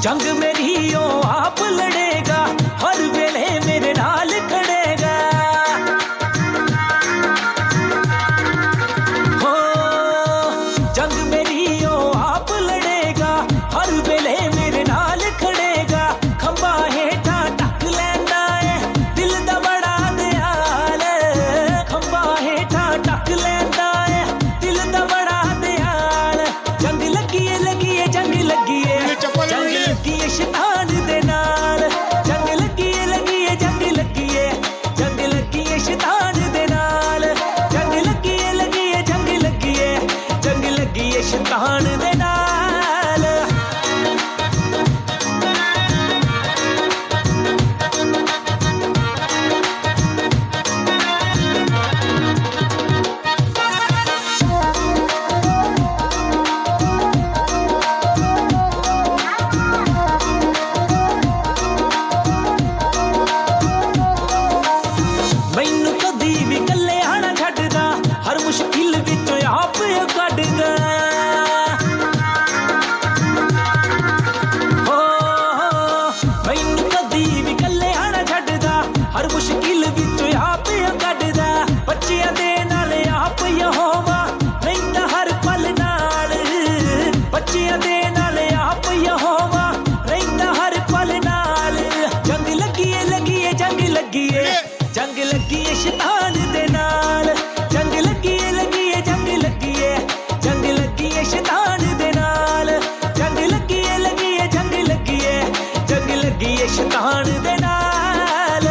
जंग मेरी ओ आप लड़ेगा, हर वेले मेरे नाल खड़ेगा। हो जंग मेरी ओ आप लड़ेगा, हर वेले मेरे नाल खड़ेगा। खंबा हेठा टक लैंदा है, दिल दा बड़ा दयाल। खंबा हेठा टक लैंदा है, दिल दा बड़ा दयाल। जंग लगी है जंग लगी है, जंग लगी है शैतान दे नाल। जंग लगी है जंग लगी है, जंग लगी है शैतान दे नाल। जंग लगी है जंग लगी है, जंग लगी है शैतान दे नाल। मैनू कदी भी कल्ले आना छड्डदा, हर मुश्किल विचों आप कड्डदा। हो मैनू कदी भी कल्ले आना छड्डदा, हर मुश्किल विचों आप कड्डदा। बच्चियां दे नाल आप यहोवा रहिंदा हर पल नाल। बच्चियां दे नाल आप यहोवा रहिंदा हर पल नाल। जंग लगी है जंग लगी है, जंग लगी है शैतान दे नाल। जंग लगी है जंग लगी है, जंग लगी है शैतान दे नाल। जंग लगी है जंग लगी है, जंग लगी है शैतान दे नाल।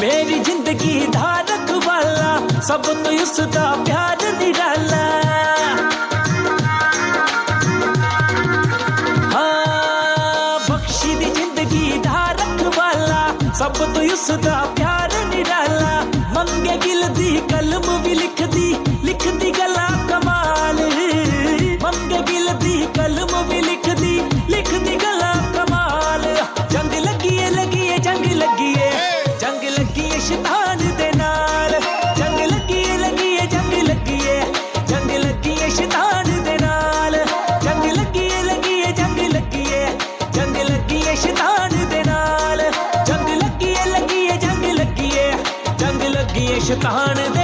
मेरी जिंदगी दा रखवाला, सब तो उसदा प्यार निराला। हाँ बख्शी दी जिंदगी दा रखवाला, सब तो उसदा प्यार निराला। मंगे गिल दी कलम भी लिखदी गला कमाल। मंगे गिल दी कलम भी लिखदी गला कमाल। जंग लगी है जंग लगी है, जंग लगी है शैतान दे नाल। जंग लगी है जंग लगी है, जंग लगी है शैतान दे नाल। जंग लगी है जंग लगी है, जंग लगी है शैतान दे नाल। जंग लगी है जंग लगी है, जंग लगी है शैतान दे